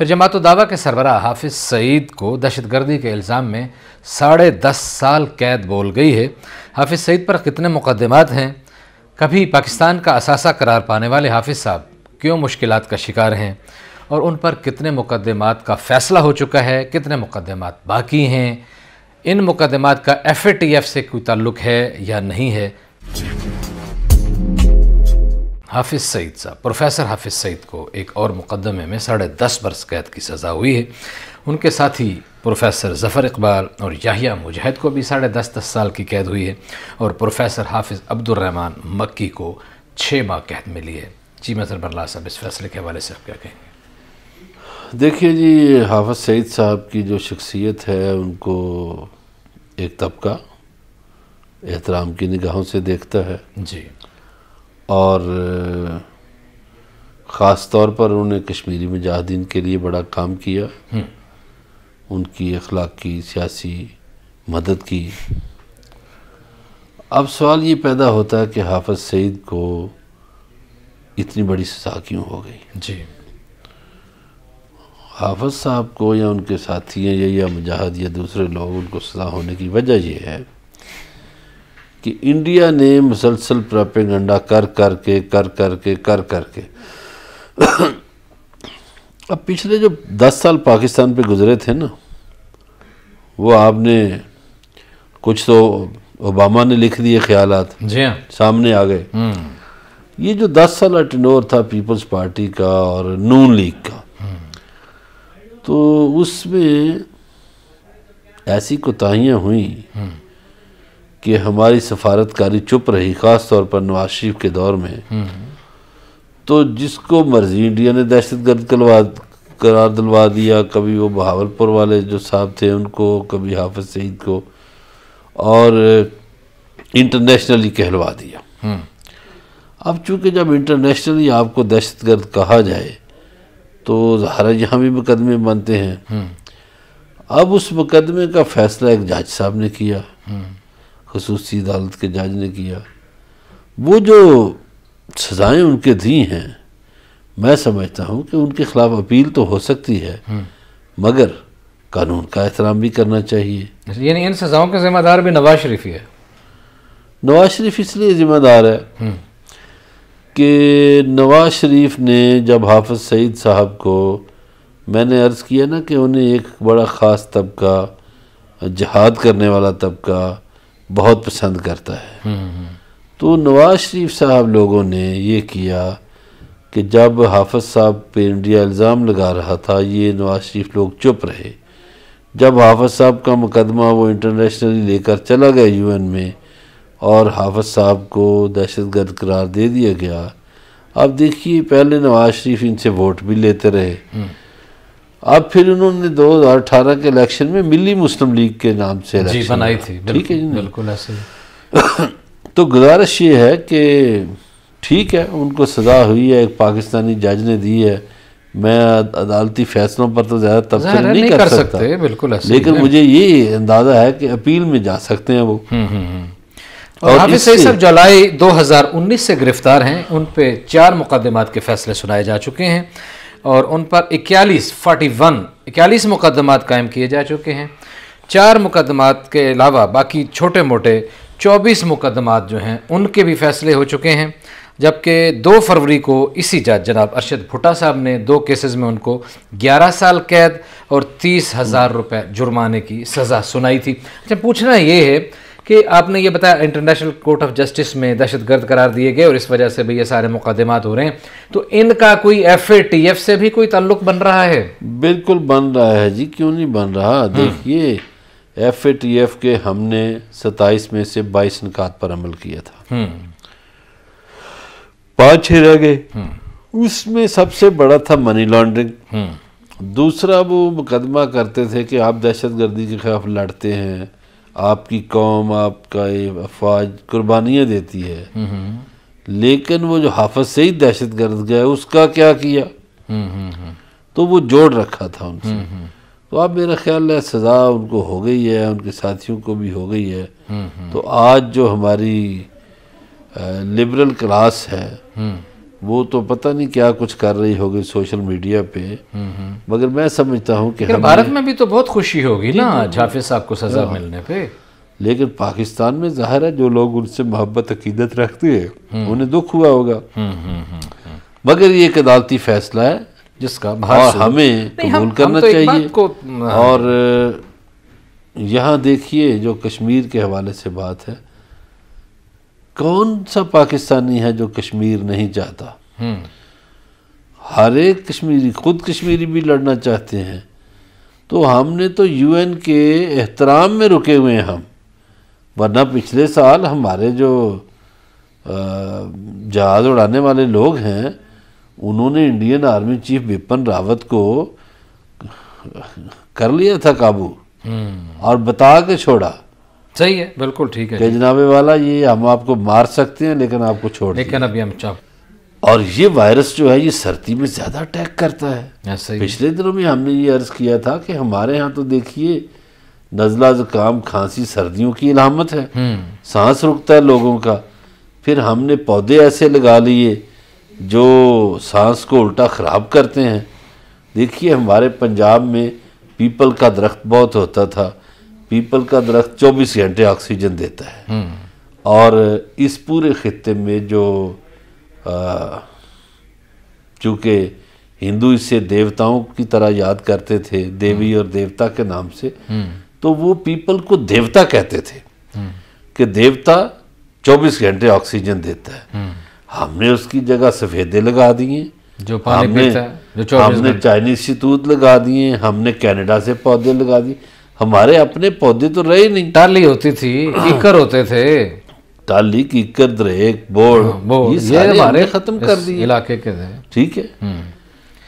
फिर जमात दावा के सरबराह हाफिज़ सईद को दहशतगर्दी के इल्ज़ाम में 10.5 साल कैद बोल गई है। हाफिज़ सईद पर कितने मुकदमात हैं? कभी पाकिस्तान का असासा करार पाने वाले हाफिज़ साहब क्यों मुश्किलात का शिकार हैं और उन पर कितने मुकदमात का फ़ैसला हो चुका है, कितने मुकदमात बाकी हैं, इन मुकदमात का FATF से कोई ताल्लुक़ है या नहीं है। हाफिज़ सईद साहब, प्रोफेसर हाफिज़ सईद को एक और मुकदमे में 10.5 बरस कैद की सज़ा हुई है। उनके साथी प्रोफेसर ज़फ़र इकबाल और याहिया मुजाहिद को भी 10.5 साल की कैद हुई है और प्रोफेसर हाफिज़ अब्दुर्रहमान मक्की को 6 माह कैद मिली है। जी मज़हर बरला साहब, इस फैसले के हवाले से आप क्या कहेंगे? देखिए जी, हाफिज़ सईद साहब की जो शख्सियत है उनको एक तबका एहतराम की निगाहों से देखता है जी, और ख़ास तौर पर उन्होंने कश्मीरी मुजाहिदीन के लिए बड़ा काम किया, उनकी अखलाकी सियासी मदद की। अब सवाल ये पैदा होता है कि हाफिज़ सईद को इतनी बड़ी सज़ा क्यों हो गई? जी, हाफिज़ साहब को या उनके साथी या मुजाहिद या दूसरे लोग, उनको सज़ा होने की वजह यह है कि इंडिया ने मुसलसल प्रोपेगेंडा कर करके अब पिछले जो 10 साल पाकिस्तान पे गुजरे थे ना, वो आपने कुछ तो ओबामा ने लिख दिए ख्यालात, जी हाँ, सामने आ गए। ये जो 10 साल टेन्योर था पीपल्स पार्टी का और नून लीग का, तो उसमें ऐसी कोताहियाँ हुई कि हमारी सफारतकारी चुप रही, ख़ास तौर पर नवाज शरीफ के दौर में। तो जिसको मर्जी इंडिया ने दहशतगर्द करार दिलवा दिया, कभी वो बहावलपुर वाले जो साहब थे उनको, कभी हाफिज़ सईद को, और इंटरनेशनली कहलवा दिया। अब चूँकि जब इंटरनेशनली आपको दहशतगर्द कहा जाए तो ज़ाहिर यहाँ भी मुकदमे बनते हैं। अब उस मुकदमे का फ़ैसला एक जज साहब ने किया, ख़ुसूसी अदालत के जज ने किया। वो जो सज़ाएँ उनके दी हैं, मैं समझता हूँ कि उनके ख़िलाफ़ अपील तो हो सकती है, मगर कानून का एहतराम भी करना चाहिए। यानी इन सज़ाओं के ज़िम्मेदार भी नवाज शरीफ ही है। नवाज शरीफ इसलिए ज़िम्मेदार है कि नवाज शरीफ ने जब हाफिज़ सईद साहब को, मैंने अर्ज़ किया ना कि उन्हें एक बड़ा ख़ास तबका, जिहाद करने वाला तबका बहुत पसंद करता है। तो नवाज शरीफ साहब लोगों ने ये किया कि जब हाफिज़ साहब पे इंडिया इल्ज़ाम लगा रहा था, ये नवाज शरीफ लोग चुप रहे। जब हाफिज़ साहब का मुकदमा वो इंटरनेशनली लेकर चला गया UN में और हाफिज़ साहब को दहशतगर्द करार दे दिया गया। अब देखिए, पहले नवाज शरीफ इनसे वोट भी लेते रहे, अब फिर उन्होंने 2018 के इलेक्शन में मिली मुस्लिम लीग के नाम से इलेक्शन बनाई थी। ठीक है जी, बिल्कुल ऐसे। तो गुजारिश ये है कि ठीक है, उनको सज़ा हुई है, एक पाकिस्तानी जज ने दी है। मैं अदालती फैसलों पर तो ज़्यादा तबसरा नहीं कर सकता, बिल्कुल ऐसे, लेकिन मुझे ये अंदाज़ा है कि अपील में जा सकते हैं वो। और हाफिज़ सईद साहब जुलाई 2019 से गिरफ्तार हैं। उन पे 4 मुकदमात के फैसले सुनाए जा चुके हैं और उन पर 41 मुकदमात कायम किए जा चुके हैं। 4 मुकदमात के अलावा बाकी छोटे मोटे 24 मुकदमात जो हैं उनके भी फैसले हो चुके हैं। जबकि 2 फरवरी को इसी जज जनाब अरशद भुट्टा साहब ने 2 केसेस में उनको 11 साल कैद और 30,000 रुपये जुर्माने की सज़ा सुनाई थी। अच्छा, पूछना ये है कि आपने ये बताया इंटरनेशनल कोर्ट ऑफ जस्टिस में दहशतगर्द करार दिए गए और इस वजह से भी ये सारे मुकदमात हो रहे हैं, तो इनका कोई FATF से भी कोई ताल्लुक़ बन रहा है? बिल्कुल बन रहा है जी, क्यों नहीं बन रहा। देखिए, FATF के हमने 27 में से 22 निकात पर अमल किया था, 5-6 रह गए। उसमें सबसे बड़ा था मनी लॉन्ड्रिंग। दूसरा, वो मुकदमा करते थे कि आप दहशतगर्दी के खिलाफ लड़ते हैं, आपकी कौम, आपका अफवाज कुर्बानियाँ देती है, लेकिन वो जो हाफिज़ सईद दहशतगर्द गया उसका क्या किया, तो वो जोड़ रखा था उनसे। तो अब मेरा ख्याल है सज़ा उनको हो गई है, उनके साथियों को भी हो गई है। तो आज जो हमारी लिबरल क्लास है वो तो पता नहीं क्या कुछ कर रही होगी सोशल मीडिया पे, मगर मैं समझता हूँ कि भारत में भी तो बहुत खुशी होगी ना जाफिर साहब को सजा मिलने पे। लेकिन पाकिस्तान में जाहिर है जो लोग उनसे मोहब्बत अकीदत रखते हैं उन्हें दुख हुआ होगा। मगर ये एक अदालती फैसला है जिसका और हमें कबूल करना चाहिए। और यहाँ देखिए जो कश्मीर के हवाले से बात है, कौन सा पाकिस्तानी है जो कश्मीर नहीं चाहता? हर एक कश्मीरी, खुद कश्मीरी भी लड़ना चाहते हैं। तो हमने तो यूएन के एहतराम में रुके हुए हैं हम, वरना पिछले साल हमारे जो जहाज़ उड़ाने वाले लोग हैं उन्होंने Indian army chief Bipin Rawat को कर लिया था काबू और बता के छोड़ा। सही है, बिल्कुल ठीक है कि जनाबे वाला ये हम आपको मार सकते हैं लेकिन आपको छोड़, लेकिन अभी हम चाह। और ये वायरस जो है ये सर्दी में ज़्यादा अटैक करता है। ऐसा ही पिछले दिनों में हमने ये अर्ज़ किया था कि हमारे यहाँ तो देखिए नज़ला ज़ुकाम खांसी सर्दियों की इलामत है, सांस रुकता है लोगों का। फिर हमने पौधे ऐसे लगा लिए जो सांस को उल्टा ख़राब करते हैं। देखिए हमारे पंजाब में पीपल का दरख्त बहुत होता था, पीपल का दरख्त 24 घंटे ऑक्सीजन देता है। और इस पूरे खित्ते में जो चूँकि हिंदू इसे देवताओं की तरह याद करते थे, देवी और देवता के नाम से, तो वो पीपल को देवता कहते थे कि देवता 24 घंटे ऑक्सीजन देता है। हमने उसकी जगह सफ़ेदे लगा दिए, जो पानी पीता है, जो हमने चाइनीज शतूत लगा दिए, हमने कनाडा से पौधे लगा दिए। हमारे अपने पौधे तो रहे नहीं। टाली होती थी, कीकर होते थे, टाली, कीकर, द्रेक, बोर्ड, ये सारे हमारे खत्म कर दिए इलाके के थे। ठीक है,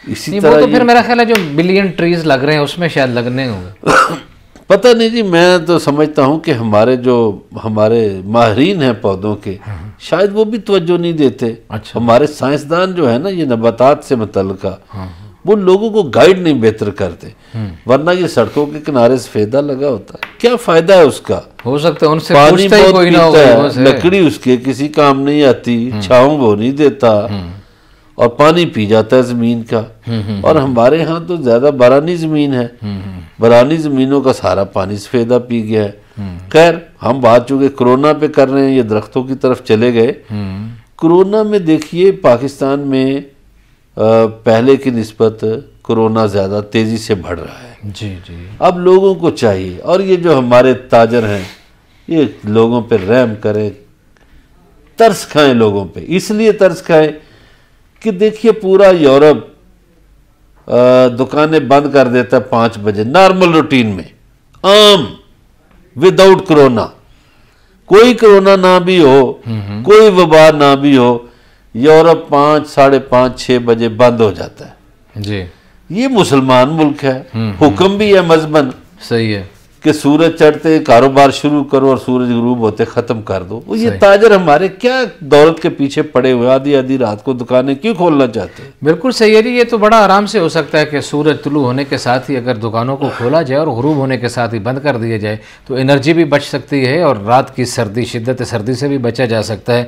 इसी तरह तो फिर मेरा ख्याल है जो बिलियन ट्रीज लग रहे हैं उसमें शायद लगने होंगे। पता नहीं जी, मैं तो समझता हूँ कि हमारे माहिरीन हैं पौधों के, शायद वो भी तवज्जो नहीं देते। अच्छा। हमारे साइंसदान जो है ना ये नबातात से मुतल्लिका, वो लोगों को गाइड नहीं बेहतर करते। वरना ये सड़कों के किनारे सफेदा लगा होता है, क्या फायदा है उसका? हो सकता है उनसे पानी बहुत कोई ना होगा, लकड़ी उसके किसी काम नहीं आती, छाँव वो नहीं देता और पानी पी जाता है जमीन का। और हमारे यहाँ तो ज्यादा बरानी जमीन है, बरानी जमीनों का सारा पानी सफेदा पी गया है। खैर हम बात चूंकि कोरोना पे कर रहे हैं, ये दरख्तों की तरफ चले गए। कोरोना में देखिए पाकिस्तान में पहले की निस्बत कोरोना ज़्यादा तेज़ी से बढ़ रहा है। जी जी। अब लोगों को चाहिए, और ये जो हमारे ताजर हैं ये लोगों पे रहम करें, तरस खाएं लोगों पे। इसलिए तरस खाएं कि देखिए पूरा यूरोप दुकानें बंद कर देता है 5 बजे नॉर्मल रूटीन में, आम, विदाउट कोरोना। कोई कोरोना ना भी हो, कोई वबा ना भी हो, यूरोप 5, 5:30, 6 बजे बंद हो जाता है जी। ये मुसलमान मुल्क है, हुक्म भी है मजबन, सही है, कि सूरज चढ़ते कारोबार शुरू करो और सूरज गुरूब होते खत्म कर दो। वो ये ताजर हमारे क्या दौलत के पीछे पड़े हुए, आधी आधी रात को दुकानें क्यों खोलना चाहते हैं? बिल्कुल सही है जी। ये तो बड़ा आराम से हो सकता है कि सूरज तुलू होने के साथ ही अगर दुकानों को खोला जाए और गुरूब होने के साथ ही बंद कर दिया जाए तो एनर्जी भी बच सकती है और रात की सर्दी, शिद्दत सर्दी से भी बचा जा सकता है।